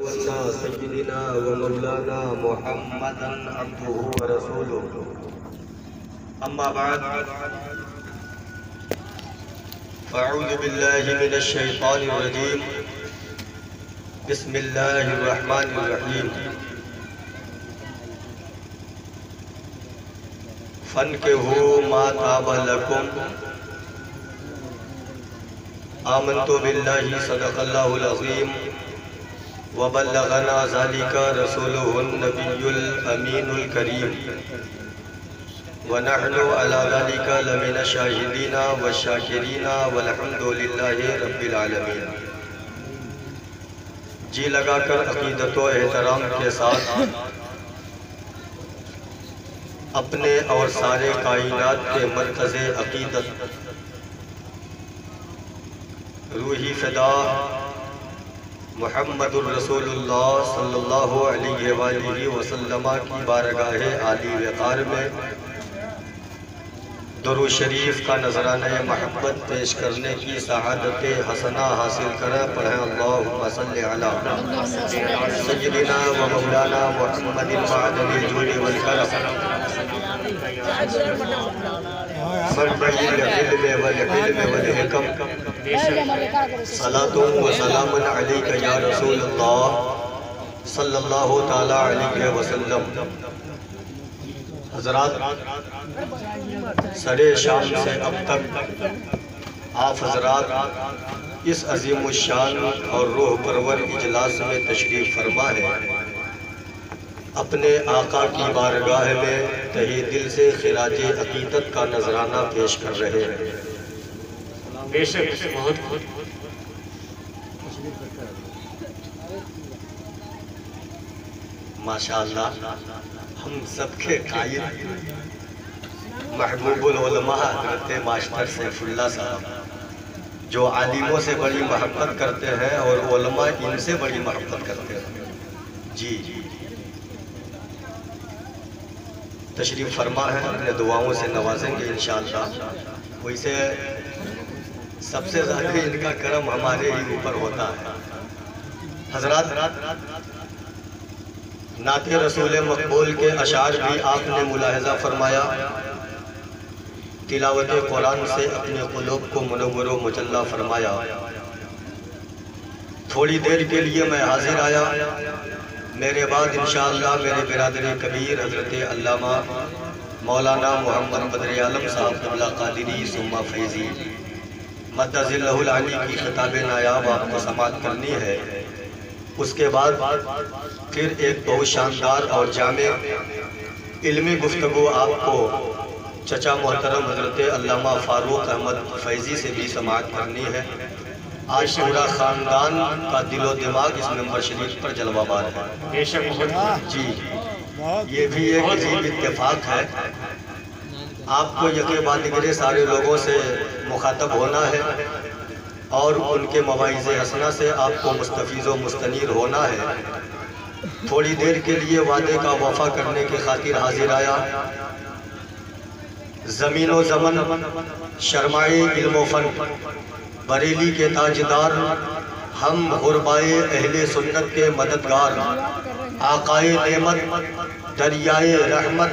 सय्यिदिना व मौलाना मुहम्मदन अब्दुहु व रसूलुहु। अम्मा बाद, फ़अऊज़ु बिल्लाहि मिनश शैतानिर रजीम। बिस्मिल्लाहिर रहमानिर रहीम। फन्किहू मा ताब लकुम आमन्तु बिल्लाहि सदक़ल्लाहुल अज़ीम व बल्लगना ज़ालिका रसूलुहुन नबियुल अमीनुल करीम व नहनु अला ज़ालिका लमिन शाहिदीना व शाकिरीना वल्हम्दुलिल्लाहि रब्बिल आलमीन। जी लगाकर अक़ीदत व एहतराम के साथ अपने और सारे कायनात के मरकज़े अक़ीदत रूही फ़िदा मुहम्मदुर रसूलुल्लाह सल्लल्लाहु अलैहि वसल्लम की बारगाह आली वक़ार में दुरूद शरीफ का नज़राना महब्बत पेश करने की सआदत हसना हासिल करें। पढ़ें अल्लाहुम्मा सल्लि अला सय्यिदिना व मौलाना मुहम्मदिन मअदनिल जूदि वल करम मरबइल इल्म वल हिकम सलातु व सलामुन अलैका या रसूलल्लाह सल्लल्लाहु तआला अलैहि वसल्लम। हज़रात, सरे शाम से अब तक आप हज़रात इस अज़ीमुश्शान और रूह परवर इजलास में तशरीफ़ फरमा है। अपने आका की बारगाह में तहे दिल से खिराज अक़ीदत का नजराना पेश कर रहे हैं। बेशक बहुत माशाअल्लाह हम सबके कायद महबूबुल उलमा हज़रत मास्टर सैफुल्लाह साहब जो आलिमों से बड़ी मोहब्बत करते हैं और उलमा इनसे बड़ी मोहब्बत करते हैं। जी तशरीफ़ फरमा है, अपने दुआओं से नवाजेंगे इंशाअल्लाह। वैसे सबसे ज़्यादा इनका करम हमारे ही ऊपर होता है। हज़रात, नाते रसूल मकबूल के अशार भी आपने मुलाहज़ा फरमाया। तिलावत कुरान से अपने क़ुलूब को मुनव्वर व मुजल्ला फरमाया। थोड़ी देर के लिए मैं हाजिर आया, मेरे बाद इंशाअल्लाह मेरे बिरादर कबीर हज़रत अल्लामा मौलाना मोहम्मद बदर आलम साहब क़िबला क़ादिरी सुम्मा फैज़ी मद्दज़िल्लहुल आली की खिताब नायाब आपको समाअत करनी है। उसके बाद फिर एक बहुत शानदार और जामे इल्मी गुफ्तगू आपको चचा मोहतरम हज़रत अल्लामा फ़ारूक अहमद फैज़ी से भी समाअत करनी है। आज पूरा ख़ानदान का दिलो दिमाग इस मेंबर शरीफ पर जलवाबार है। जी ये भी एक अजीब इत्तेफाक है। आपको यके बादिगरे सारे लोगों से मुखातब होना है और उनके मवाइज़ हसना से आपको मुस्तफ़ीज़ व मुस्तनीर होना है। थोड़ी देर के लिए वादे का वफ़ा करने के खातिर हाजिर आया। ज़मीन व ज़मन शर्माए इल्म व फ़न बरेली के ताजदार हम गुरबाए अहले सुन्नत के मददगार आकाए नेमत दरियाए रहमत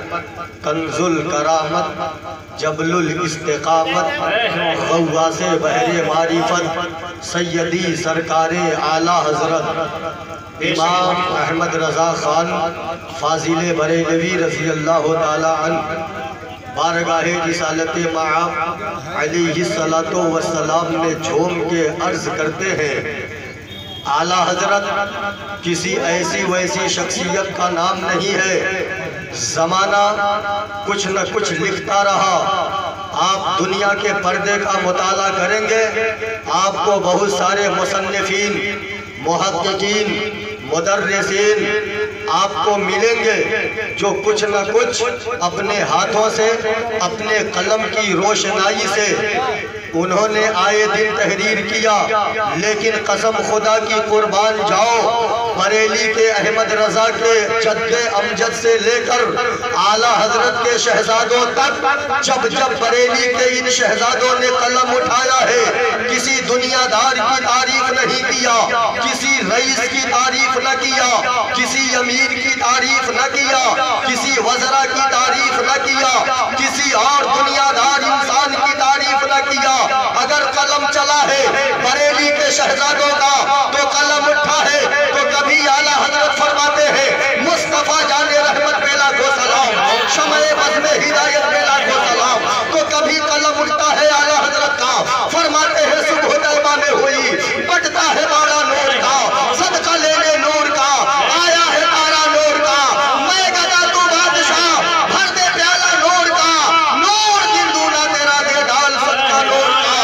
कंजुल करामत जबलुल इस्तिकामत गव्वासे बहरे मारिफत सैयदी सरकारे आला हज़रत इमाम अहमद रज़ा खान फाजिल बरेलवी रज़ी अल्लाह ताला अन्हु बारगाहे रिसालत मआब अलैहिस्सलातो वस्सलाम में झूम के अर्ज करते हैं, आला हजरत किसी ऐसी वैसी शख्सियत का नाम नहीं है। ज़माना कुछ न कुछ लिखता रहा। आप दुनिया के पर्दे का मुताला करेंगे, आपको बहुत सारे मुसन्निफीन, मुहक्किकीन, मुदर्रिसीन आपको मिलेंगे जो कुछ न कुछ अपने हाथों से, अपने कलम की रोशनाई से उन्होंने आए दिन तहरीर किया। लेकिन कसम खुदा की कुर्बान जाओ, बरेली के अहमद रजा के जद्दे अमजद से लेकर आला हजरत के शहजादों तक जब जब बरेली के इन शहजादों ने कलम उठाया है, किसी दुनियादार की तारीफ नहीं किया, किसी रईस की तारीफ न किया, किसी अमीर की तारीफ न किया, किसी वज़रा की तारीफ न किया, किसी और दुनियादार इंसान की तारीफ न किया। अगर कलम चला है बरेली के शहजादों का तो कलम उठा है, तो कभी आला हजरत फरमाते हैं मुस्तफा जाने रहमत बेला को सलाम, शमए बज़्म हिदायत बेला को सलाम, तो कभी कलम उठता है आला हजरत का, फरमाते हैं सुबह तैबा में हुई, बटता है बाड़ा नूर का, सदका लेने नूर का, आया है तारा नूर का, मैं गदा तू बादशाह, भर दे प्याला नूर का, नूर दिन दूना तेरा दे डाल सदका नूर का,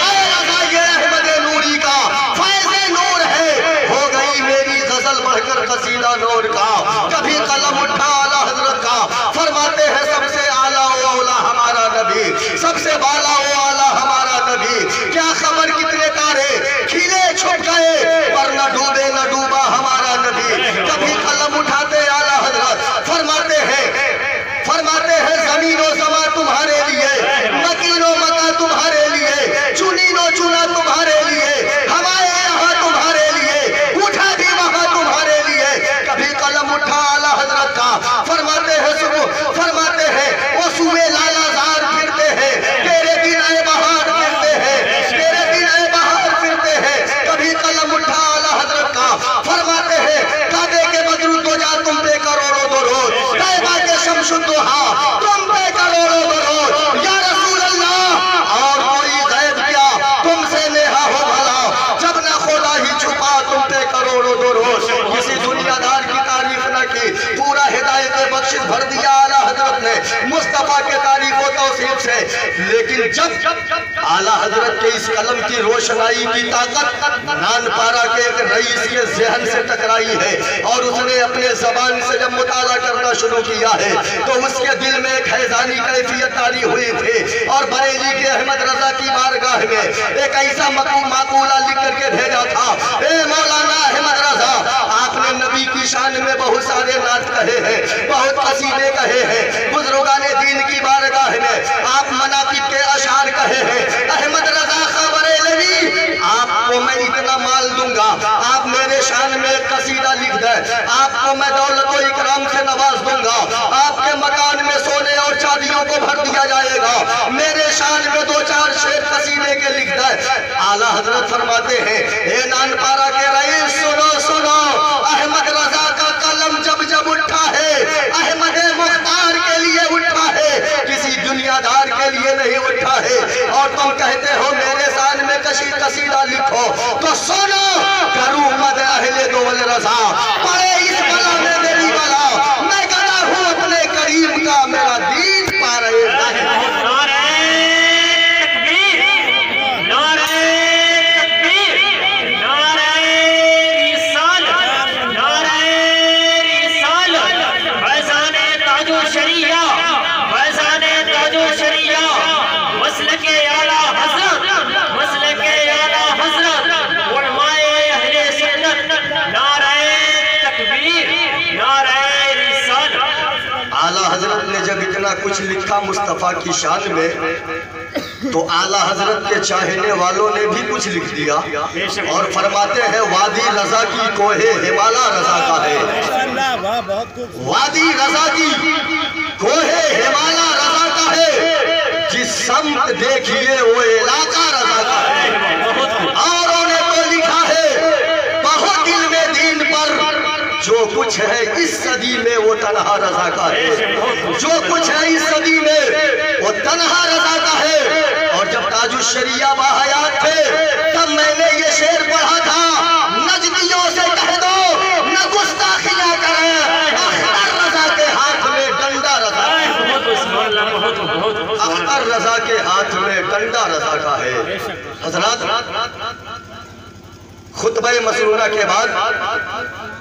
आए रज़ा ये अहमद नूरी का, फैज़े नूर है, हो गई मेरी गजल बढ़कर कसीदा नूर का। कभी कलम उठा आला हजरत का, फरमाते हैं सबसे आला ओ औला हमारा नबी, सबसे बाला ओ आला हमारा नबी, क्या खबर कितने तारे खिले छुप गए पर न डूबे न डूबा हमारा नबी। कभी कलम उठाते आला हजरत फरमाते हैं जमीनो जमा तुम्हारे लिए, मकीनो मका तुम्हारे लिए, चुनीनो चुना तुम्हारे लिए, हमारे यहाँ तुम्हारे लिए, उठा भी वहाँ तुम्हारे लिए। कभी कलम उठा आला हजरत का, फरमाते हैं वो सुबह लालाजार फिरते हैं, तेरे दिन आए बहार फिरते हैं, तेरे दिन आए बहार फिरते हैं। कभी कलम उठा आला हजरत का, फरमाते हैं काबे के बदरू तो जा तुम पे करोड़ों दरूद, तैबा के शमशुद्दोहा तुम पे करोड़ों दरूद, या रसूल अल्लाह और कोई गैब क्या तुमसे नेहा हो भला, जब ना खुदा ही छुपा तुम पे करोड़ों दरूद। किसी दुनियादार की तारीफ न की, पूरा हिदायत बख्शिश भर दिया आला हजरत ने मुस्तफा के तारीफ व तौसीफ से। लेकिन जब आला हजरत के इस कलम की रोशनाई की ताकत नानपारा के एक रईस के ज़हन से टकराई है और उसने अपने जबान से जब मुताला करना शुरू किया है तो उसके दिल में एक हैजानी कैफियत तारी हुई थी और बरेली के अहमद रजा की बारगाह में एक ऐसा माकूला लिख करके भेजा था, ए मौलाना अहमद रजा, आपने नबी की शान में बहुत सारे नात कहे हैं, बहुत कसीदे कहे हैं, बुजुर्गाने दीन की बारगाह में आप मनाकिब के अशार कहे हैं। अहमद रजा का बरेलवी, आपको मैं इतना माल दूंगा, आप मेरे शान में एक कसीदा लिख दें, आपको मैं दौलत व इकराम से नवाज दूंगा, आपके मकान में सोने और चांदियों को भर दिया जाएगा, मेरे शान में 2-4 शेर कसीदे के लिख दें। आला हजरत फरमाते हैं ए नानपारा के रईस सुनो, अहमद रजा का कलम जब उठा है अहमद मुख्तार के लिए उठा है, किसी दुनियादार के लिए नहीं उठा है। और तुम कहते हो मेरे शान में कसीदा लिखो, तो सुनो करूं मद अहले दोल रजा, पड़े इस बला में मेरी बला, मैं गदा हूं अपने करीम का, मेरा दीन पा रहे कुछ लिखा मुस्तफा की शान में, तो आला हजरत के चाहने वालों ने भी कुछ लिख दिया और फरमाते हैं वादी रजा की कोहे हिमाला रजा का है, वादी रजा की कोहे हिमाला रजा का है, जिस समत देखिए वो इलाका रजा का है। औरों ने तो लिखा है बहुत दिल में दीन पर, जो कुछ है इस सदी में वो तन्हा रजा का है, जो कुछ है इस सदी में वो तन्हा रजा का है। और जब ताजुश्शरिया बाहयात थे तब मैंने ये शेर पढ़ा था, नजदियों से कह दो न गुस्ताखियां करें, अख्तर रजा के हाथ में डंडा रजा, अख्तर रजा के हाथ में डंडा रजा का है। हजरात खुतबा मसरूरा के बाद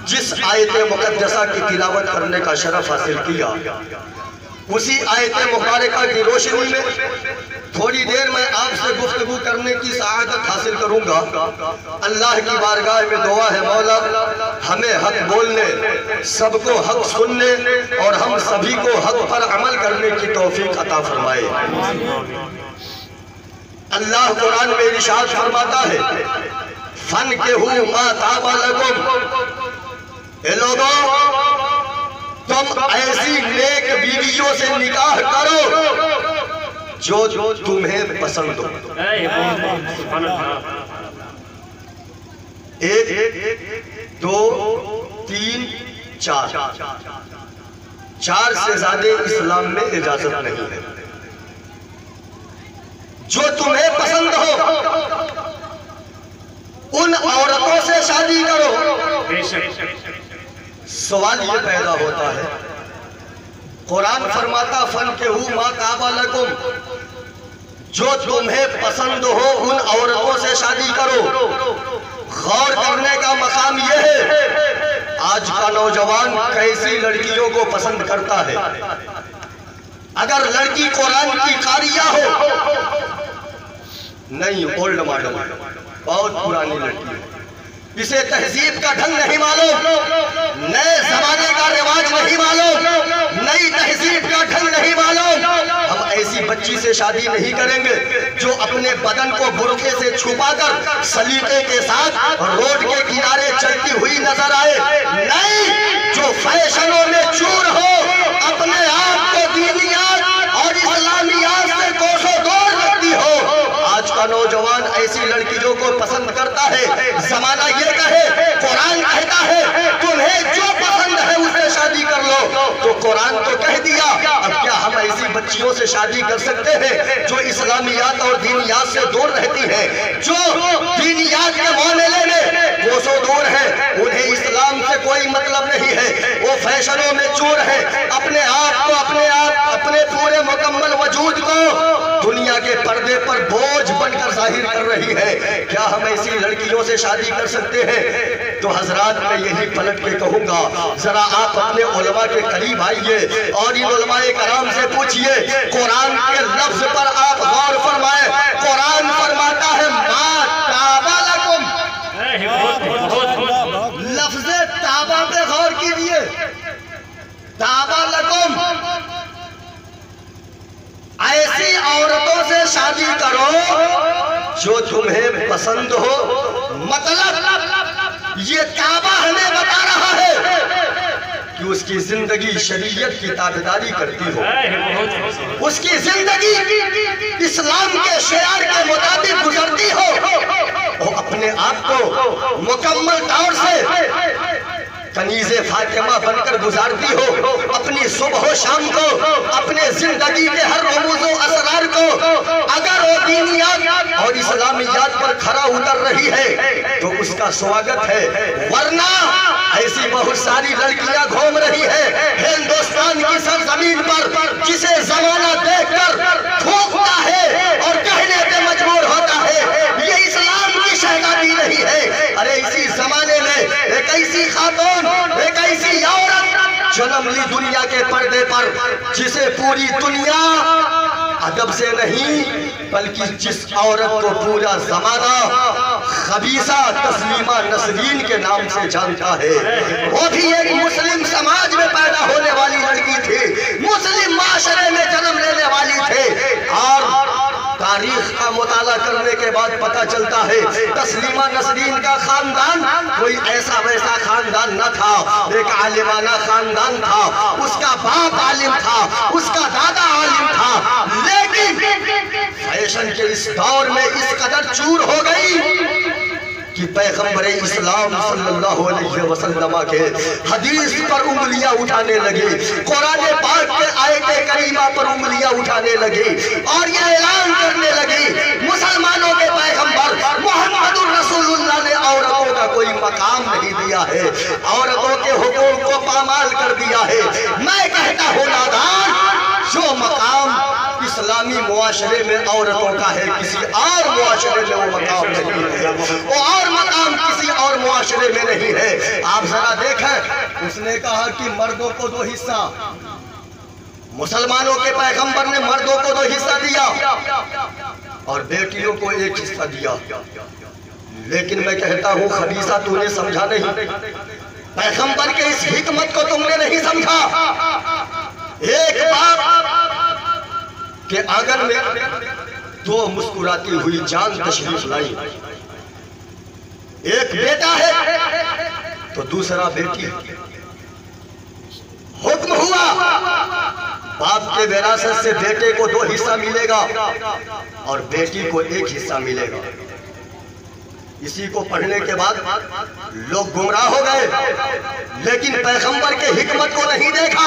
जिस आयत मुकद्दसा की तिलावत करने का शरफ हासिल किया, उसी आयत मुबारका की रोशनी में थोड़ी देर मैं आपसे गुफ्तगू करने की सआदत हासिल करूंगा। अल्लाह की बारगाह में दुआ है मौला हमें हक बोल बोलने, सबको हक सुनने और हम सभी को हक पर अमल करने की तौफीक अता फरमाए। अल्लाह कुरान में इरशाद फरमाता है, फन के हु मा ताबा लकुम, ए लोगों तुम ऐसी नेक बीवियों से निकाह करो जो तुम्हें पसंद हो। एक, दो, तीन, चार, चार से ज्यादा इस्लाम में इजाजत नहीं है। जो तुम्हें पसंद हो उन औरतों से शादी करो। सवाल ये पैदा होता है, कुरान फरमाता फन के हु मा ताबा लकुम, जो तुम्हें पसंद हो उन औरतों से शादी करो। गौर करने का मकाम यह है, आज का नौजवान कैसी लड़कियों को पसंद करता है। अगर लड़की कुरान की कारिया हो, नहीं ओल्ड मॉडल, बहुत पुरानी लड़की है, इसे तहजीब का ढंग नहीं मालूम, नए जमाने का रिवाज नहीं मालूम, नई तहजीब का ढंग नहीं मालूम, हम ऐसी बच्ची से शादी नहीं करेंगे जो अपने बदन को बुरखे से छुपाकर सलीके के साथ रोड के किनारे चलती हुई नजर आए। नहीं, जो फैशनों में चूर हो, अपने आप को दीनियात और इस्लामियात से कोसों दूर रखती हो। आज का नौजवान ऐसी लड़कियों को पसंद करता है। जमाना ये कहे, कुरान कहता है तुम्हें जो पसंद है उससे शादी कर लो, तो कुरान तो कह दिया। अब क्या हम ऐसी बच्चियों से शादी कर सकते हैं जो इस्लामियात और दीनियात से दूर रहती हैं, जो दीनियात के मामले में कोसों दूर है, उन्हें इस्लाम से कोई मतलब नहीं है, वो फैशनों में चूर है, अपने आप को अपने पूरे मुकम्मल वजूद को दुनिया के पर्दे पर बोझ बनकर जाहिर कर रही है। क्या हम ऐसी लड़कियों से शादी कर सकते हैं? तो हजरात मैं यही पलट के कहूंगा, जरा आप अपने उलमा के करीब आइए और इन उलमाए कराम से पूछिए, कुरान के लफ्ज पर आप गौर फरमाएं। कुरान फरमाता है मा ताबा लकुम, लफ्ज ताबा पे गौर कीजिए। ताबा लकुम, ऐसी औरतों से शादी करो जो तुम्हें पसंद हो। मतलब ये ताबा हमें बता रहा है कि उसकी जिंदगी शरीयत की ताबेदारी करती हो, उसकी जिंदगी इस्लाम के शियार के मुताबिक गुजरती हो, वो अपने आप को मुकम्मल तौर से कनीज़े फातिमा बनकर गुजारती हो, अपनी सुबह शाम को, अपने जिंदगी के हर रमूज़ो असरार को अगर वो दीनियात और इस्लामियात पर खरा उतर रही है तो उसका स्वागत है। वरना ऐसी बहुत सारी लड़कियां घूम रही है हिंदुस्तान की सरजमीन पर, जिसे जमाना देखकर थूकता है और कहने पे मजबूर होता है ये इस्लाम की शहनादी नहीं है। अरे इसी जमाने में एक ऐसी खातून, एक ऐसी औरत जन्म ली दुनिया के पर्दे पर, जिसे पूरी दुनिया अदब से नहीं बल्कि जिस औरत को पूरा जमाना खबीसा तस्लीमा नसरीन के नाम से जानता है, वो भी एक मुस्लिम समाज में पैदा होने वाली लड़की थी, मुस्लिम माशरे में जन्म लेने वाली थी। और तारीख का मुताला करने के बाद पता चलता है तस्लीमा नसरीन का खानदान कोई ऐसा वैसा खानदान न था, एक आलिमाना खानदान था। उसका बाप आलिम था, उसका दादा आलिम था, लेकिन फैशन के इस दौर में इस कदर चूर हो गई कि पैगंबर इस्लाम सल्लल्लाहु अलैहि वसल्लम के हदीस पर उंगलियां उठाने लगी, कुरान पाक के आयत करीमा पर उंगलियां उठाने लगी और ये ऐलान करने लगी मुसलमानों के पैगंबर मुहम्मदुर रसूलुल्लाह ने औरतों का कोई मकाम नहीं दिया है, औरतों के हुकूक को पामाल कर दिया है। मैं कहता हूँ नादान, जो मकाम इस्लामी मुआशरे में औरतों का है किसी और मुआशरे में वो मकाम नहीं है, वो और मकाम किसी और मुआशरे में नहीं है। आप जरा देखें, उसने कहा कि मर्दों को 2 हिस्सा, मुसलमानों के पैगंबर ने मर्दों को 2 हिस्सा दिया और बेटियों को 1 हिस्सा दिया। लेकिन मैं कहता हूँ खबीसा तूने समझा नहीं, पैगंबर के इस हिकमत को तुमने नहीं समझा। एक बाप के आंगन में दो मुस्कुराती हुई जान तशरीफ लाई। एक बेटा है तो दूसरा बेटी। हुक्म हुआ बाप के विरासत से बेटे को 2 हिस्सा मिलेगा और बेटी को 1 हिस्सा मिलेगा। इसी को पढ़ने के बाद लोग गुमराह हो गए, लेकिन पैगंबर के हिकमत को नहीं देखा।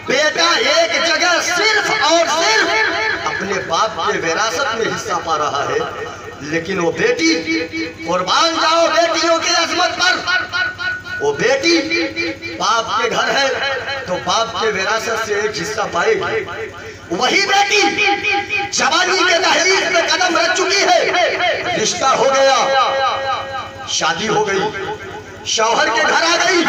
बेटा एक जगह सिर्फ और सिर्फ अपने बाप के विरासत में हिस्सा पा रहा है, लेकिन वो बेटी, कुर्बान जाओ बेटियों की अजमत पर, वो बेटी बाप के घर है तो बाप के विरासत से 1 हिस्सा पाएगी। वही बेटी जवानी के दहलीज पे कदम रख चुकी है, रिश्ता हो गया, शादी हो गई, शौहर के घर आ गई।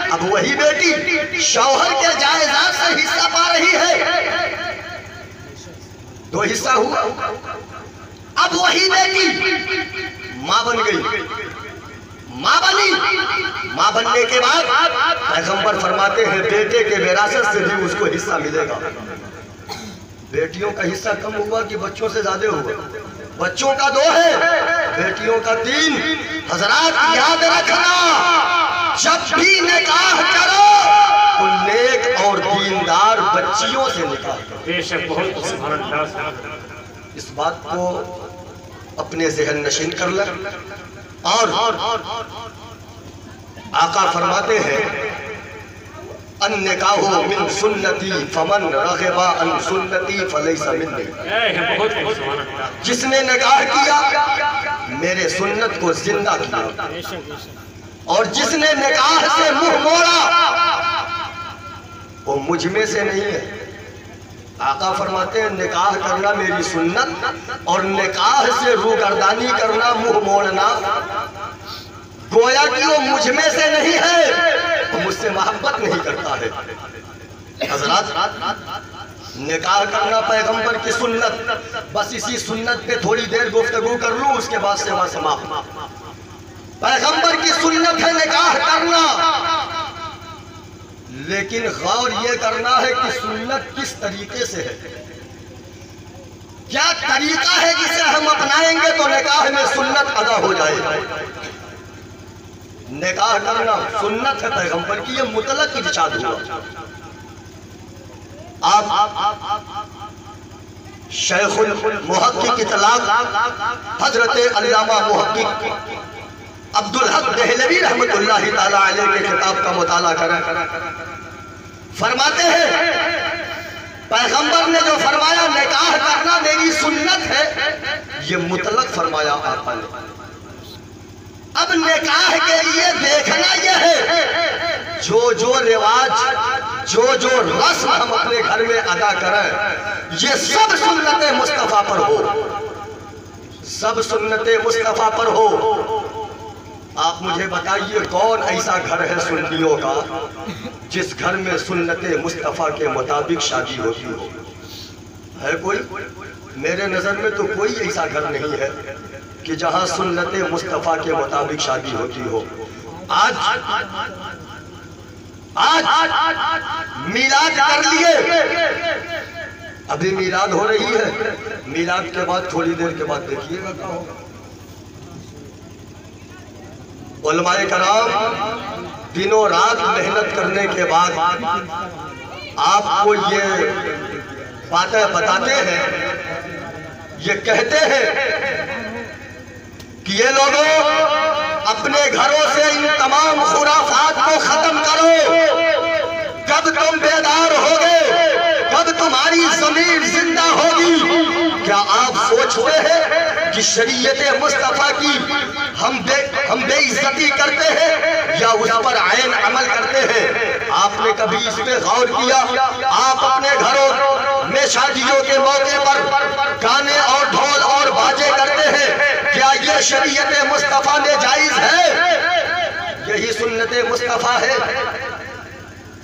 अब वही बेटी शौहर के जायदाद से हिस्सा पा रही है। 2 हिस्सा हुआ। अब वही बेटी मां बन गई, मां बनी। मां बनने के बाद पैगंबर फरमाते हैं बेटे के विरासत से भी उसको हिस्सा मिलेगा। बेटियों का हिस्सा कम हुआ कि बच्चों से ज्यादा हुआ? बच्चों का 2 है, बेटियों का 3। हजरात याद रखना, जब भी निकाह करो तो नेक और दीनदार बच्चियों से निकाह करो। बेशक बहुत सुभान अल्लाह। इस बात को अपने ज़हन नशीन कर ले। और आका फरमाते हैं अन्निकाहु मिन सुन्नती फमन रग़िबा अन सुन्नती फलैसा मिन्नी। जिसने निकाह किया मेरे सुन्नत को जिंदा किया और जिसने निकाह से मुंह मोड़ा वो मुझ में से नहीं है। आका फरमाते हैं निकाह करना मेरी सुन्नत और निकाह से रूगर्दानी करना, मुंह मोड़ना, गोया कि वो मुझ में से नहीं है, वो मुझसे मोहब्बत नहीं करता है। हज़रात निकाह करना पैगंबर की सुन्नत। बस इसी सुन्नत पे थोड़ी देर गुफ्तगू कर लूं, उसके बाद सेवा समाप्त। पैगंबर की सुन्नत है निकाह करना, लेकिन गौर ये करना है कि सुन्नत किस तरीके से है, क्या तरीका है जिसे हम अपनाएंगे तो निकाह में सुन्नत अदा हो जाएगा। निकाह करना सुन्नत है पैगंबर की, ये मुतलक इरशाद हुआ। आप शेखुल मुहक्किक इतलाक हजरत अल्लामा मुहक्किक अब्दुल हक देहलवी रहमतुल्लाहि ताला अलैह के किताब का मुताला करें। फरमाते हैं पैगंबर ने जो फरमाया निकाह करना मेरी सुन्नत है, ये मुतलक फरमाया आका ने। अब निकाह के लिए देखना यह है जो रिवाज, जो रस्म हम अपने घर में अदा करें, ये सब सुन्नते मुस्तफा पर हो, सब सुन्नते मुस्तफा पर हो। आप मुझे बताइए कौन ऐसा घर है सुन्नियों का जिस घर में सुन्नते मुस्तफा के मुताबिक शादी होती हो? है कोई? मेरे नजर में तो कोई ऐसा घर नहीं है कि जहां सुन्नते मुस्तफा के मुताबिक शादी होती हो। आज मिलाद कर लिए, अभी मिलाद हो रही है, मिलाद के बाद थोड़ी देर के बाद देखिएगा क्या होगा। उलमाए कराम दिनों रात मेहनत करने के बाद आपको ये बातें बताते हैं, ये कहते हैं कि ये लोगों अपने घरों से इन तमाम खुराफात को खत्म करो। कब तुम बेदार होगे, कब तुम्हारी ज़मीर जिंदा होगी? क्या आप सोचते हैं कि शरीयत मुस्तफा की हम बेइज्जती करते हैं या उस पर आयन अमल करते हैं? आपने कभी इस पे गौर किया? आप अपने घरों में शादियों के मौके पर गाने और ढोल और बाजे करते हैं, क्या ये शरीयत मुस्तफा में जायज है? यही सुन्नत मुस्तफा है।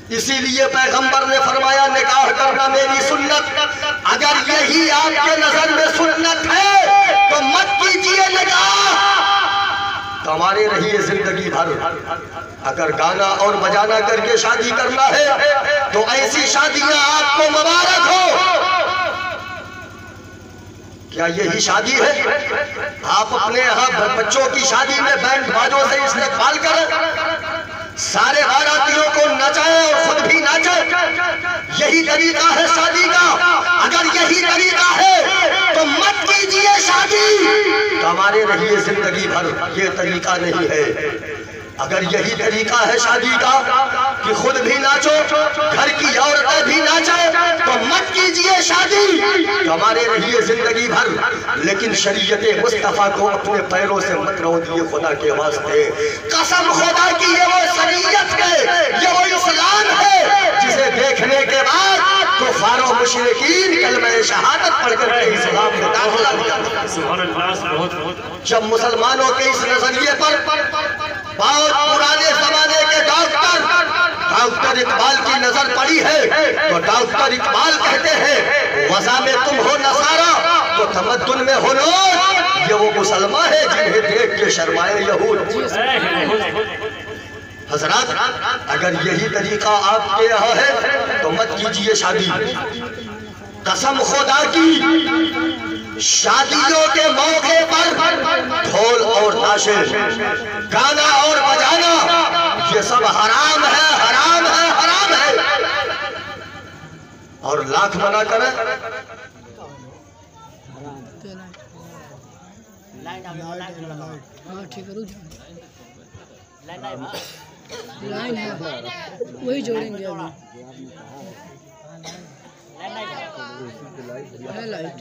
इसीलिए पैगंबर ने फरमाया निकाह करना मेरी सुन्नत। अगर यही आपके नजर में सुन्नत है तो मत कीजिए निकाह। कमारे रहिए जिंदगी भर। अगर गाना और बजाना करके शादी करना है तो ऐसी शादियां आपको मुबारक हो। क्या यही शादी है? आप अपने यहाँ बच्चों की शादी में बैंड बाजों से इस्तेमाल करें, सारे बारातियों को नचाए और खुद भी नाचे? यही तरीका है शादी का? अगर यही तरीका है तो मत कीजिए शादी, कमारे रहिए जिंदगी भर। ये तरीका नहीं है। अगर यही तरीका है शादी का कि खुद भी नाचो, घर की औरतें भी नाचे, तो मत कीजिए शादी, कमारे रहिए जिंदगी भर। लेकिन शरीयत मुस्तफा को अपने पैरों से मत रोकिए खुदा के वास्ते। कसम खुदा की ये वो शरीयत है, ये वो इस्लाम है जिसे देखने के बाद कुफारो मुशरिकीन कलमा शहादत पढ़कर के इस्लाम में दाखिला दिया। जब मुसलमानों के इस नजरिए पर बहुत पुराने जमाने के डॉक्टर इकबाल की नजर पड़ी है, तो डॉक्टर इकबाल कहते हैं वज़ा में तुम हो नसारा तो तमद्दुन में हो लोग। ये वो मुसलमान है जिन्हें देख के शर्माए यहूद। हजरात, अगर यही तरीका आपके यहाँ है तो मत कीजिए शादी। कसम खुदा की, शादियों के मौके पर ढोल और ताशे, गाना और बजाना, ये सब हराम है, हराम है, हराम है। और लाख मना करें लाइन है, वही जोड़ेंगे अभी। लाइट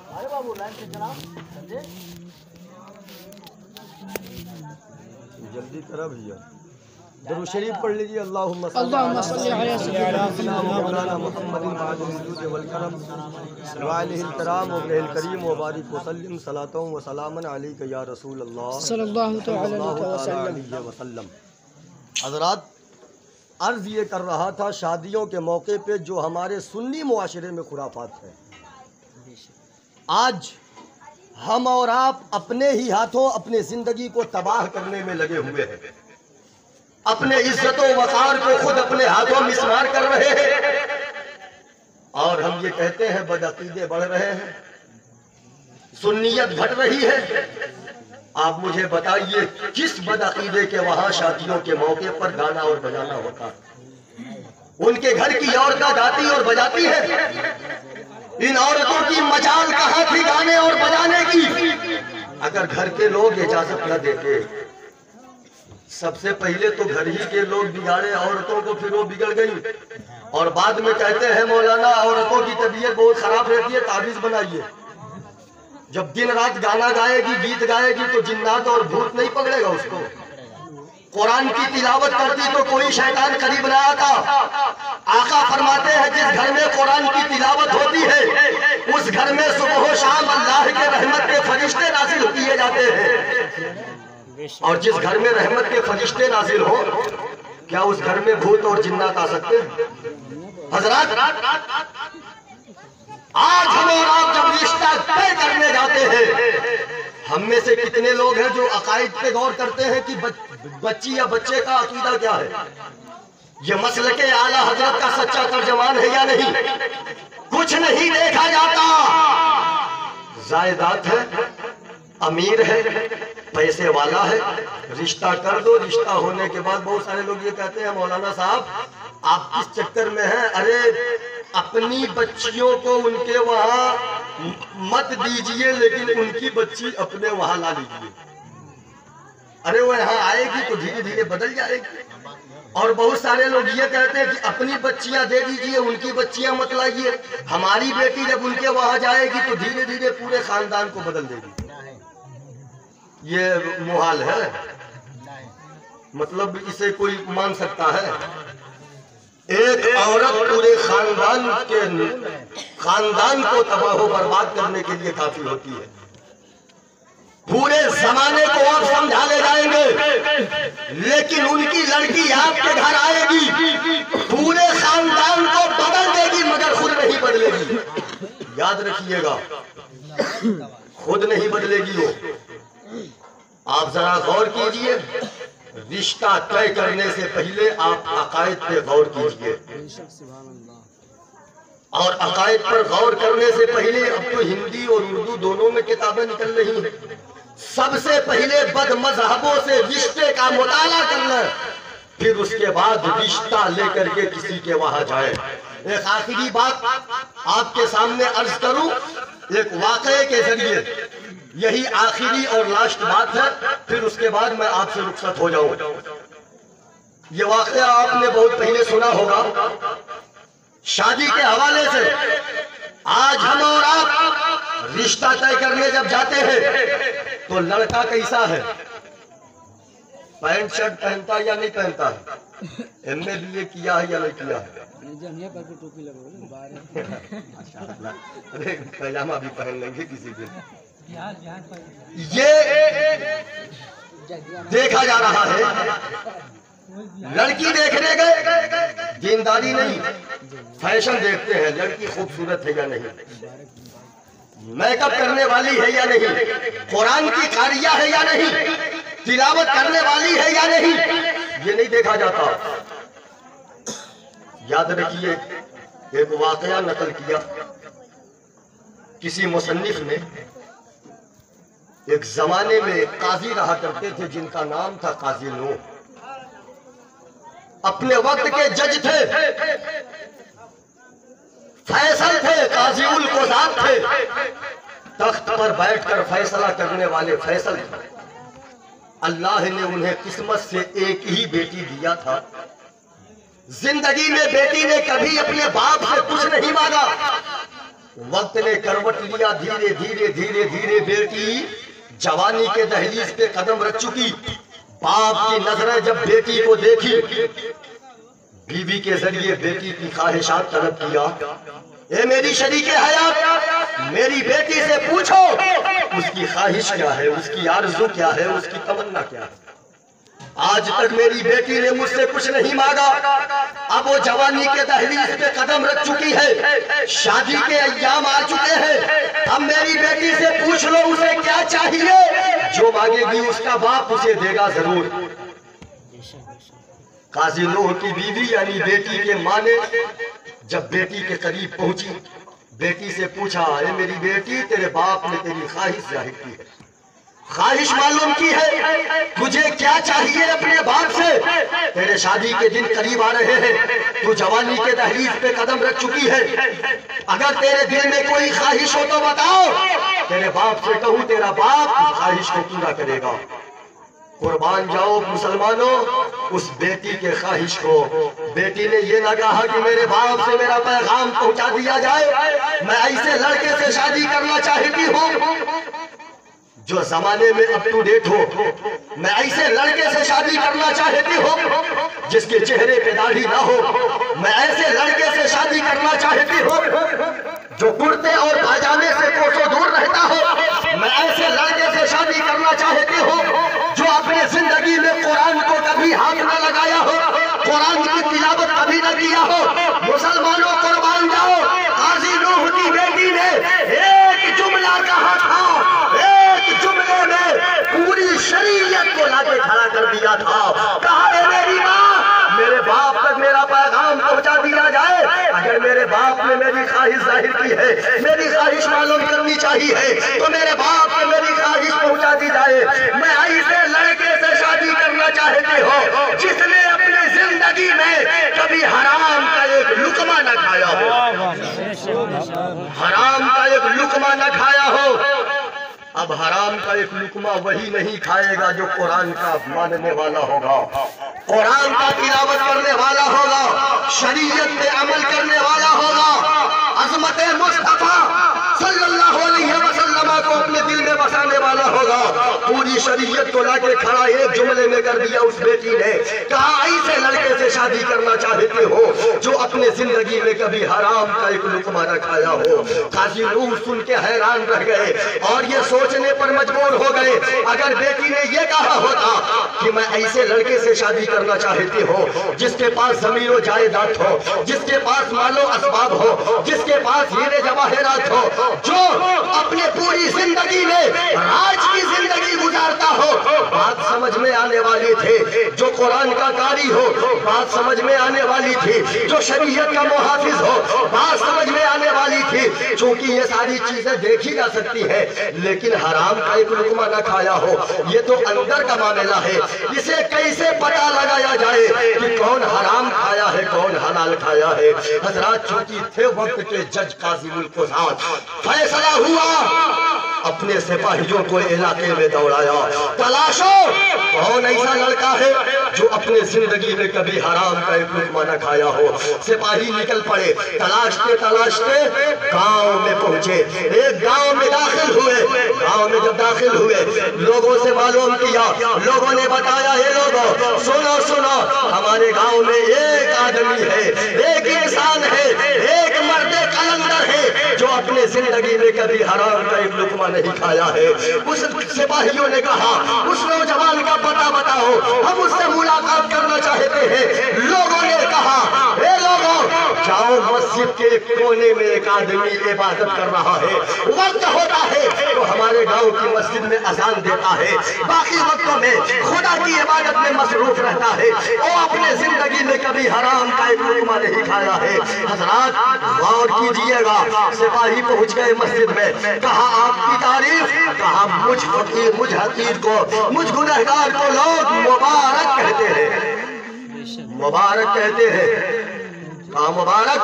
अरे बाबू लाइन से चलाओ, जल्दी करा भैया। दरूद शरीफ पढ़ लीजिए। अल्लाहुम्मा सल्ली अलैहि सय्यिदना मौलाना मुहम्मदिन मादिल वजूद वल करम व अलैहिल कराम व अलैहिल करीम व बारिक व सल्लिम सलातन व सलामन अलैका या रसूल अल्लाह सल्लल्लाहु अलैहि वसल्लम। हज़रात, अर्ज़ ये कर रहा था, शादियों के मौके पे जो हमारे सुन्नी मुआशरे में खुराफात है, आज हम और आप अपने ही हाथों अपने जिंदगी को तबाह करने में लगे हुए हैं। अपने इज्जत व वक़ार को खुद अपने हाथों मिसमार कर रहे हैं। और हम ये कहते हैं बदअकीदे बढ़ रहे हैं, सुन्नियत घट रही है। आप मुझे बताइए किस बदअकीदे के वहां शादियों के मौके पर गाना और बजाना होता है? उनके घर की औरतें गाती और बजाती है। इन औरतों की मजाल कहाँ थी गाने और बजाने की? अगर घर के लोग इजाजत न देते, सबसे पहले तो घर ही के लोग बिगाड़े औरतों को, फिर वो बिगड़ गई। और बाद में कहते हैं मौलाना औरतों की तबीयत बहुत खराब रहती है, ताबीज बनाइए। जब दिन रात गाना गाएगी, गीत गाएगी तो जिन्नात और भूत नहीं पकड़ेगा उसको। कुरान की तिलावत करती तो कोई शैतान करीब ना आता। आका फरमाते हैं जिस घर में कुरान की तिलावत होती है उस घर में सुबह शाम अल्लाह के रहमत के फरिश्ते नाजिल किए जाते हैं। और जिस घर में रहमत के फरिश्ते नाजिल हो, क्या उस घर में भूत और जिन्नात आ सकते हैं? हजरात, आज हम और आप जब रिश्ता तय करने जाते हैं, हम में से कितने लोग हैं जो अकायद पे गौर करते हैं कि बच्ची या बच्चे का अकीदा क्या है, ये मसलके आला हजरत का सच्चा तर्जमान है या नहीं? कुछ नहीं देखा जाता। जायदाद है, अमीर है, पैसे वाला है, रिश्ता कर दो। रिश्ता होने के बाद बहुत सारे लोग ये कहते हैं मौलाना साहब आप किस चक्कर में हैं? अरे अपनी बच्चियों को उनके वहां मत दीजिए, लेकिन उनकी बच्ची अपने वहां ला लीजिए। अरे वो यहाँ आएगी तो धीरे धीरे बदल जाएगी। और बहुत सारे लोग ये कहते हैं कि अपनी बच्चियां दे दीजिए, उनकी बच्चियां मत लाइए। हमारी बेटी जब उनके वहां जाएगी तो धीरे धीरे पूरे खानदान को बदल देगी। ये मुहाल है, मतलब इसे कोई मान सकता है? एक औरत पूरे खानदान को तबाह बर्बाद करने के लिए काफी होती है। पूरे जमाने को आप समझा ले जाएंगे, लेकिन उनकी लड़की आपके घर आएगी, पूरे खानदान को बदल देगी, मगर खुद नहीं बदलेगी। याद रखिएगा, खुद नहीं बदलेगी वो। आप जरा गौर कीजिए, रिश्ता तय करने से पहले आप अकायद पे गौर कीजिए, और अकायद पर गौर करने से पहले अब तो हिंदी और उर्दू दोनों में किताबें निकल रही हैं। सबसे पहले बदमज़हबों से रिश्ते का मुताला करना, फिर उसके बाद रिश्ता लेकर के किसी के वहां जाए। एक आखिरी बात आपके सामने अर्ज करूं, एक वाकये के जरिए, यही आखिरी और लास्ट बात है, फिर उसके बाद मैं आपसे रुखसत हो जाऊं। ये वाकया आपने बहुत पहले सुना होगा। शादी के हवाले से आज हम और आप रिश्ता तय करने जब जाते हैं तो लड़का कैसा है, पैंट शर्ट पहनता है या नहीं पहनता है, एमए बीए किया है या नहीं किया है, अरे पैजामा भी पहन लेंगे किसी दिन। ये देखा जा रहा है। लड़की देखने गए, दीनदारी नहीं, फैशन देखते हैं, लड़की खूबसूरत है या नहीं, मेकअप करने वाली है या नहीं, कुरान की कारिया है या नहीं, तिलावत करने वाली है या नहीं, ये नहीं देखा जाता। याद रखिए, एक वाकया नकल किया किसी मुसन्निफ ने। एक जमाने में एक काजी रहा करते थे जिनका नाम था काजी नूह। अपने वक्त के जज थे, फैसल थे, काजी उल कुज़ात थे, तख्त पर बैठकर फैसला करने वाले फैसल थे। अल्लाह ने उन्हें किस्मत से एक ही बेटी दिया था। जिंदगी में बेटी ने कभी अपने बाप से कुछ नहीं मांगा। वक्त ने करवट लिया, धीरे धीरे धीरे धीरे बेटी जवानी के दहलीज पे कदम रख चुकी। बाप की नजरें जब बेटी को देखी, बीवी के जरिए बेटी की ख्वाहिशात तलब किया। ए मेरी शरीके हयात, मेरी बेटी से पूछो उसकी ख्वाहिश क्या है, उसकी आरज़ू क्या है, उसकी तमन्ना क्या है। आज तक मेरी बेटी ने मुझसे कुछ नहीं मांगा। अब वो जवानी के दहलीज पे कदम रख चुकी है, शादी के अय्याम आ चुके हैं। अब मेरी बेटी से पूछ लो उसे क्या चाहिए, जो मांगेगी उसका बाप उसे देगा जरूर। काजी नूह की बीवी यानी बेटी के मां ने जब बेटी के करीब पहुंची, बेटी से पूछा, अरे मेरी बेटी, तेरे बाप ने तेरी ख्वाहिश जाहिर की है, ख्वाहिश मालूम की है, तुझे क्या चाहिए अपने बाप से। तेरे शादी के दिन करीब आ रहे हैं, तू जवानी के दहलीज पे कदम रख चुकी है। अगर तेरे दिल में कोई ख्वाहिश हो तो बताओ, तेरे बाप से कहूं, तेरा बाप उस ख्वाहिश को पूरा करेगा। कुर्बान जाओ मुसलमानों उस बेटी के ख्वाहिश को। बेटी ने ये ना कहा कि मेरे बाप से मेरा पैगाम पहुंचा दिया जाए, मैं ऐसे लड़के से शादी करना चाहती हूँ जो जमाने में अप टू डेट हो। मैं ऐसे लड़के से शादी करना चाहती हूँ जिसके चेहरे पे दाढ़ी ना हो। मैं ऐसे लड़के से शादी करना चाहती हूँ जो कुर्ते और पाजामे से कोसों दूर रहता हो। मैं ऐसे लड़के से शादी करना चाहती हूँ जो अपने जिंदगी में कुरान को कभी हाथ न लगाया हो, कुरान की तिलावत कभी न किया हो। मुसलमानों कुर्बान जाओ, काजी नूह की बेटी ने एक जुमला कहा था, एक जुमले में पूरी शरीयत को लाके खड़ा कर दिया था। कहा, मेरी माँ, मेरे बाप तक मेरा पैगाम पहुंचा दिया जाए। अगर मेरे बाप ने मेरी ख्वाहिश जाहिर की है, मेरी ख्वाहिश मालूम करनी चाहिए, तो मेरे बाप ने मेरी ख्वाहिश पहुंचा दी जाए। मैं ऐसे लड़के से शादी करना चाहती हूँ जिसने अपनी जिंदगी में कभी हराम का एक लुकमा न खाया हो, हराम का एक लुकमा न खाया हो। अब हराम का एक लुकमा वही नहीं खाएगा जो कुरान का मानने वाला होगा, कुरान का तिलावत करने वाला होगा, शरीयत पे अमल करने वाला होगा, अज़मत मुस्तफा सल्लल्लाहु अलैहि वसल्लम को अपने दिल में बसाने वाला होगा। पूरी शरीयत को लाके खड़ा एक जुमले में कर दिया उस बेटी ने। कहा ऐसे लड़के से शादी करना चाहते हो जो अपने जिंदगी में कभी हराम का एक लुकमा न खाया हो। काजी नूह सुन के हैरान रह गए और ये सोचने पर मजबूर हो गए, अगर बेटी ने ये कहा होता कि मैं ऐसे लड़के से शादी करना चाहती हूँ जिसके पास जमीन जायदाद हो, जिसके पास मालो असबाब हो, जिसके पास हीरे जवाहरात हो, जो अपने पूरी जिंदगी में राज की जिंदगी गुजारता हो, बात समझ में आने वाली थी। जो कुरान का कारी हो, बात समझ में आने वाली थी। जो शरीयत का मुहाफिज हो, बात समझ में आने वाली थी। चूंकि ये सारी चीजें देखी जा सकती है, लेकिन हराम का एक लुकमा न खाया हो, ये तो अंदर का मामला है। इसे कैसे पता लगाया जाए कि कौन हराम खाया है, कौन हलाल खाया है? हजरात, चूंकि थे वक्त के जज काजी मुल्क फैसला हुआ, अपने सिपाहियों को इलाके में दौड़ाया, तलाशो कौन ऐसा लड़का है जो अपने जिंदगी में कभी हराम का एक लुकमा न खाया हो। सिपाही निकल पड़े, तलाशते तलाशते गांव में पहुंचे। एक गांव में दाखिल हुए। गांव में जब दाखिल हुए, लोगों से मालूम किया, लोगों ने बताया, हे लोगों सुनो सुनो, हमारे गांव में एक आदमी है, एक इंसान है, एक मर्द कलंदर है जो अपने जिंदगी में कभी हराम का एक लुकमा नहीं खाया है। उस सिपाहियों ने कहा, उस नौजवान का पता बताओ, हम उससे मुलाकात करना चाहते हैं। लोगों ने कहा, हे लोगों जाओ, मस्जिद के कोने में एक आदमी इबादत कर रहा है, वक्त होता है तो हमारे गांव की मस्जिद में अजान देता है, बाकी वक्तों में खुदा की इबादत में मसरूफ रहता है, वो अपने जिंदगी में कभी हराम का एक लुकमा नहीं खाया है। हजरात गौर कीजिएगा, सिपाही पहुंच गए मस्जिद में, कहा आपकी तारीफ, कहा मुझ फकीर, मुझ हकीर को, मुझ गुनहगार को लोग मुबारक कहते हैं, मुबारक कहते हैं। कहा मुबारक,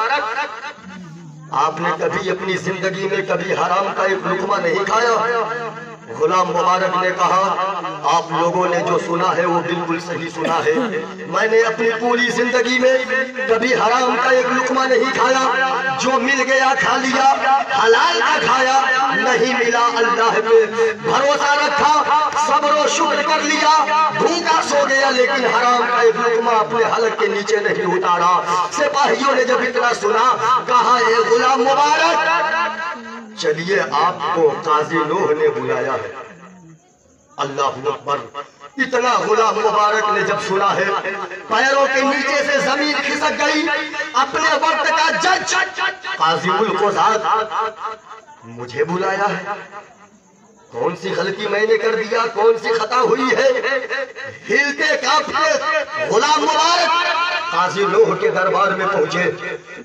आपने कभी अपनी जिंदगी में कभी हराम का एक लुकमा नहीं खाया? गुलाम मुबारक ने कहा, आप लोगों ने जो सुना है वो बिल्कुल सही सुना है। मैंने अपनी पूरी जिंदगी में कभी हराम का एक लुकमा नहीं खाया। जो मिल गया खा लिया, हलाल का खाया, नहीं मिला अल्लाह पे भरोसा रखा, सब्र और शुक्र कर लिया, भूखा सो गया, लेकिन हराम का एक लुकमा अपने हलक के नीचे नहीं उतारा। सिपाहियों ने जब इतना सुना, कहा, ये गुलाम मुबारक चलिए, आपको काजी नूह ने बुलाया है। अल्लाह अकबर। इतना गुलाम मुबारक ने जब सुना है, पैरों के नीचे से जमीन खिसक गई। अपने वक्त का जज काजी मुल्क मुझे बुलाया है, कौन सी गलती मैंने कर दिया, कौन सी खता हुई है? हिलते कांपते गुलाम मुबारक काजी नूह के दरबार में पहुंचे।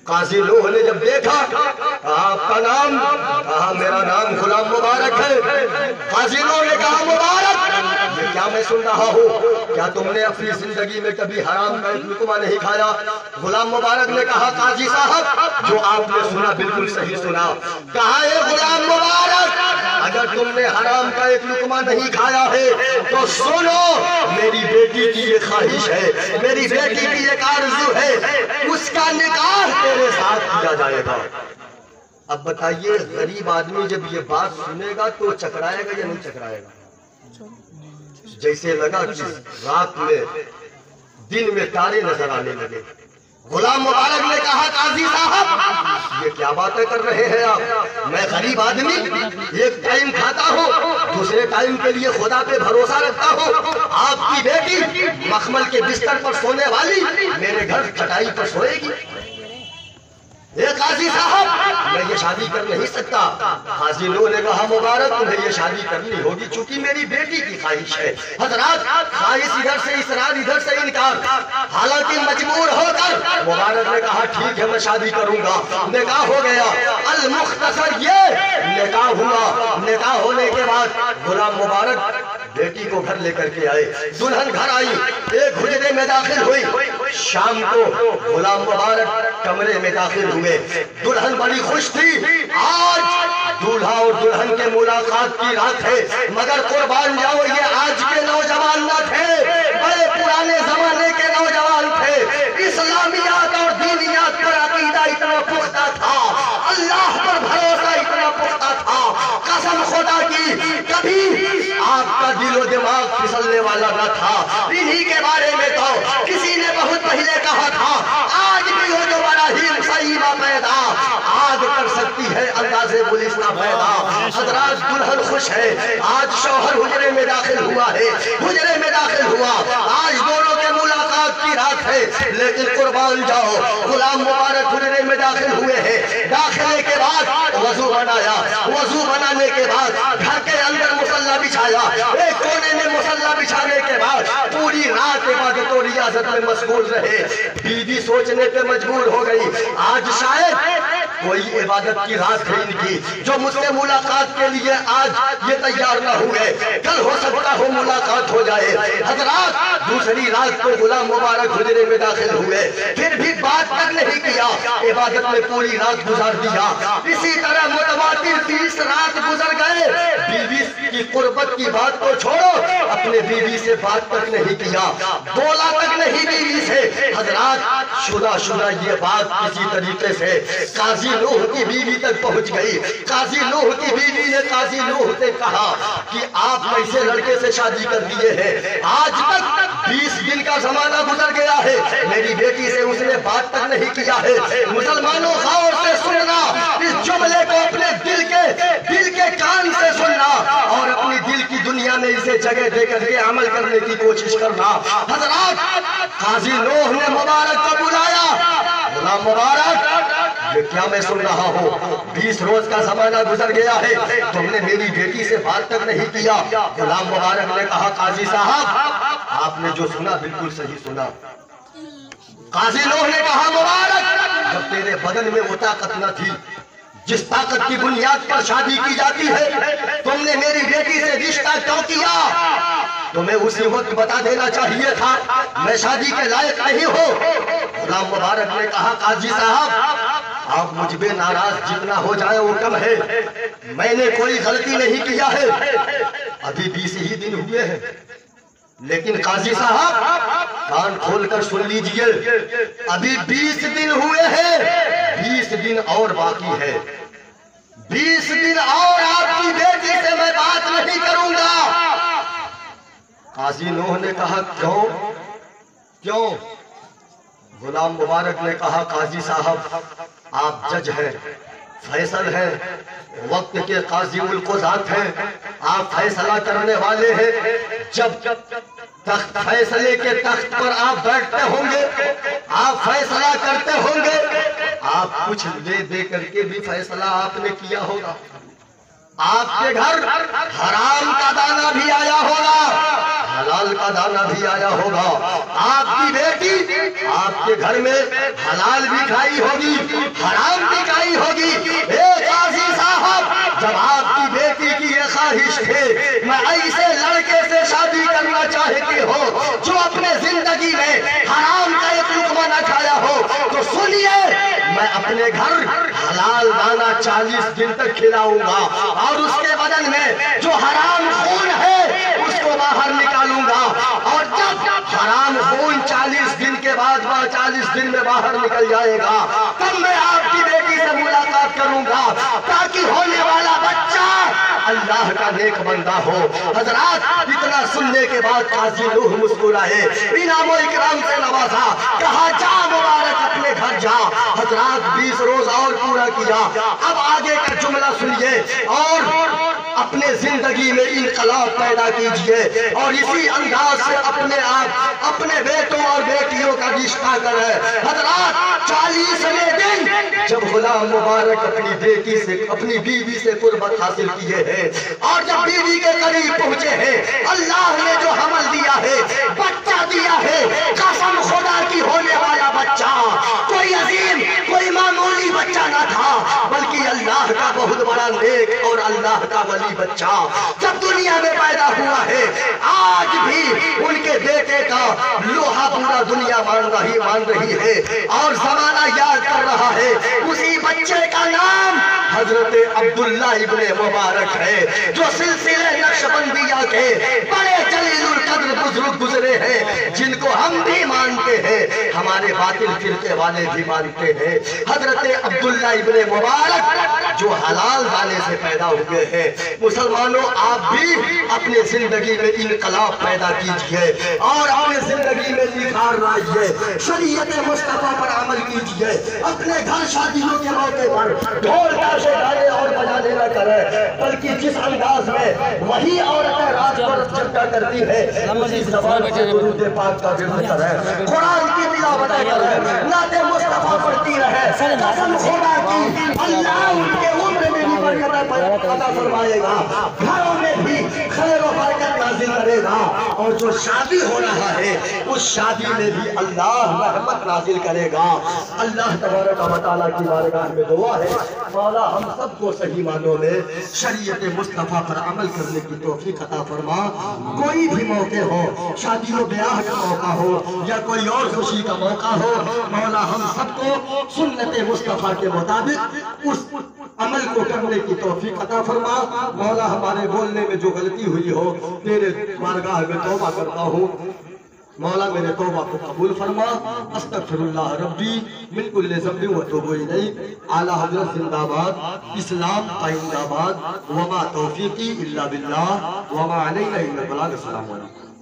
काजी नूह ने जब देखा, आपका नाम? कहा मेरा नाम गुलाम मुबारक है। काजी नूह ने कहा, मुबारक ये क्या मैं सुन रहा हूँ? क्या तुमने अपनी जिंदगी में कभी हराम का एक लुकमा नहीं खाया? गुलाम मुबारक ने कहा, काजी साहब जो आपने सुना बिल्कुल सही सुना। कहा, ये गुलाम मुबारक अगर तुमने हराम का एक लुकमा नहीं खाया है तो सुनो, मेरी बेटी की ये ख्वाहिश है, मेरी बेटी की एक आरज़ू है, उसका निकाह तेरे साथ किया जाएगा। अब बताइए, गरीब आदमी जब ये बात सुनेगा तो चकराएगा या नहीं चकराएगा? जैसे लगा कि रात में दिन में तारे नजर आने लगे। गुलाम मुबारक ने कहा, काजी साहब ये क्या बातें कर रहे हैं आप? मैं गरीब आदमी, एक टाइम खाता हूँ, दूसरे टाइम के लिए खुदा पे भरोसा रखता हूँ। आपकी बेटी मखमल के बिस्तर पर सोने वाली मेरे घर खटाई पर सोएगी? काजी साहब मैं ये शादी कर नहीं सकता। काजी नूह ने कहा, मुबारक तुम्हें ये शादी करनी होगी चूंकि मेरी बेटी की ख्वाहिश है। हजरात, ख्वाहिश इधर से इसरार, इधर से इनकार, हालांकि मजबूर होकर मुबारक ने कहा, ठीक है मैं शादी करूंगा। निकाह हो गया। अल मुख्तसर ये निकाह हुआ। निकाह होने के बाद गुलाम मुबारक बेटी को घर लेकर के आए। दुल्हन घर आई, एक हुजरे में दाखिल हुई। शाम को गुलाम मुबारक कमरे में दाखिल हुए। दुल्हन बड़ी खुश थी, आज दूल्हा और दुल्हन के मुलाकात की रात है। मगर कुर्बान जाओ, ये आज के नौजवान न थे, बड़े पुराने जमाने के नौजवान थे। इस्लामियात और दीनियात पर अकीदा इतना पुख्ता था, अल्लाह पर भरोसा इतना पुख्ता था। कसम खुदा की कभी आपका दिलो दिमाग फिसलने वाला न था। इन्हीं के बारे में तो किसी ने बहुत पहले कहा था, आज भी हो जो बराहीम सईमा पैदा, आग कर सकती है अंदाजे पुलिस ना पैदा। हजरात दुल्हन खुश है, आज शौहर हुजरे में दाखिल हुआ है, हुजरे में दाखिल हुआ, आज दोनों के मुलाकात की रात है। लेकिन कुर्बान जाओ, गुलाम मुबारक हुजरे में दाखिल हुए हैं। दाखिले के बाद वजू बनाया, वजू बनाने के बाद घर के अंदर मुसल्ला बिछाया, एक कोने में मुसल्ला बिछाने के बाद पूरी रात इबादत और रियाजत में मशगूल रहे। बीवी सोचने पे मजबूर हो गई, आज शायद कोई इबादत की रात है इनकी, जो मुझसे मुलाकात के लिए आज ये तैयार ना हुए, कल हो सकता हो मुलाकात हो जाए। हजरात दूसरी रात को गुलाम मुबारक हुजरे में दाखिल हुए, फिर भी बात तक नहीं किया, इबादत में पूरी रात गुजार दिया। इसी तरह मुतवातिर 30 रात गुजर गए, बीवी की कुर्बत की बात को छोड़ो, अपने बीवी से बात तक नहीं किया, बोला तक नहीं बीवी से। हजरात शुदा ये बात किसी तरीके से काजी नूह की बीवी तक पहुंच गई। काजी नूह की बीवी ने काजी नूह से कहा कि आप कैसे लड़के से शादी कर दिए हैं, आज तक 20 दिन का जमाना गुजर गया है, मेरी बेटी से उसने बात तक नहीं किया है। मुसलमानों गौर से सुनना, इस जुमले को अपने दिल के कान से सुनना और अपनी दिल की दुनिया में इसे जगह देकर के अमल करने की कोशिश करना। हजरात काजी नूह ने मुबारक को बुलाया, गुलाम मुबारक ये क्या मैं सुन रहा हूँ, 20 रोज का जमाना गुजर गया है, तुमने मेरी बेटी से बात तक नहीं किया। गुलाम मुबारक ने कहा, काजी साहब आपने जो सुना बिल्कुल सही सुना। काजी नूह ने कहा, मुबारक जब तेरे बदन में वो ताकत न थी जिस ताकत की बुनियाद पर शादी की जाती है, तुमने मेरी बेटी से रिश्ता क्यों किया? तुम्हें उसी वक्त बता देना चाहिए था, मैं शादी के लायक नहीं हूँ। गुलाम मुबारक ने कहा, काजी साहब आप मुझ पे नाराज जितना हो जाए वो कम है, मैंने कोई गलती नहीं किया है, अभी 20 ही दिन हुए हैं। लेकिन काजी साहब कान खोलकर सुन लीजिए, अभी 20 दिन हुए हैं, 20 दिन और बाकी है, 20 दिन और आपकी बेटी से मैं बात नहीं करूंगा। काजी नूह ने कहा, क्यों? गुलाम मुबारक ने कहा, काजी साहब आप जज हैं, फैसल हैं, वक्त के काजी उल कुज़ात हैं, आप फैसला करने वाले हैं। जब तख्त फैसले के तख्त पर आप बैठते होंगे, आप फैसला करते होंगे, आप कुछ दे करके भी फैसला आपने किया होगा, आपके घर हराम का दाना भी आया होगा, हलाल का दाना भी आया होगा, आपकी बेटी आपके घर में हलाल भी खाई होगी, हराम भी खाई होगी। काजी साहब जब आपकी बेटी की ये ख्वाहिश है मैं ऐसे लड़के से शादी करना चाहती हो जो अपने जिंदगी में हराम का एक लुकमा न खाया हो, तो सुनिए मैं अपने घर हलाल दाना 40 दिन तक खिलाऊंगा और उसके बदन में जो हराम खून है उसको बाहर निकालूंगा, और जब हराम खून 40 दिन के बाद 40 दिन में बाहर निकल जाएगा तब मैं आपकी बेटी से मुलाकात करूंगा, ताकि होने वाला बच्चा अल्लाह का नेक बंदा हो। हजरात इतना सुनने के बाद काजी नूह मुस्कुराए, इनाम और इकराम से नवाजा, कहा जा मुबारक अपने घर जा। हजरात 20 रोज और पूरा किया। अब आगे का जुमला सुनिए और अपने जिंदगी में इनकलाब पैदा कीजिए और इसी अंदाज से अपने आप अपने बेटों और बेटियों का रिश्ता करें। हजरात 40वें दिन जब गुलाम मुबारक अपनी बेटी से अपनी बीवी से कुर्बत हासिल किए हैं और जब बीवी के करीब पहुंचे हैं, अल्लाह ने जो हमल दिया है, बच्चा दिया है, कसम खुदा की होने वाला बच्चा कोई अजीम कोई मामूली बच्चा ना था, बल्कि अल्लाह का बहुत बड़ा नेक और अल्लाह का वली बच्चा जब दुनिया में पैदा हुआ है। आज भी उनके बेटे का लोहा पूरा दुनिया मान रही है और जमाना याद कर रहा है। उसी बच्चे का नाम हजरत अब्दुल्ला इब्ने मुबारक है, जो सिलसिले नक्शबंदिया के बड़े जलीलुल कद्र बुजुर्ग गुजरे हैं, जिनको हम भी मानते हैं, हमारे बातिल फिरके वाले भी मानते हैं। हजरत अब्दुल्ला इब्ने मुबारक जो हलाल दाने से पैदा हुए हैं। मुसलमानों, आप भी अपने जिंदगी में इनकलाब पैदा कीजिए और अपने जिंदगी में निखार लाइए, शरीयत मुस्तफा पर अमल कीजिए। अपने घर शादियों के मौके पर ढोल ताशे गाने और बजाने न करें, बल्कि जिस अंदाज में वही औरतें रात भर चर्चा करती है उसी ज़बान से दुरूद पाक का जिक्र करें, कुरान की तिलावत करें, नाते मुस्तफा पढ़ती रहे। कसम खुदा की, अल्लाह उनके उम्र में भी बरकत अता फरमाएगा, घरों में भी खैर और बरकत नाज़िल करेगा, और जो शादी हो रहा है उस शादी में भी अल्लाह रहमत नाज़िल करेगा। अल्लाह तबारक व तआला की बारगाह में दुआ है, मौला हम सबको सही मानों में शरीयत मुस्तफा पर अमल करने की तौफीक अता फरमा। कोई भी मौके हो, शादी व ब्याह का मौका हो या कोई और खुशी का मौका हो, मौला हम सबको सुन्नत मुस्तफा के मुताबिक उस अमल को करने की तौफीक अता फरमा। मौला हमारे बोलने में जो गलती हुई हो तेरे बारगाह में तौबा करता हूँ, मौला मेरे तौबा को कबूल फरमा। अस्तगफिरुल्लाह रब्बी मिन कुल्लि ज़ंबिन व अतूबु इलैहि। आला हज़रत जिंदाबाद, इस्लाम जिंदाबाद। वमा तौफीकी इल्ला बिल्लाह, वमा अलैना इल्लल बलाग। अस्सलामु अलैकुम।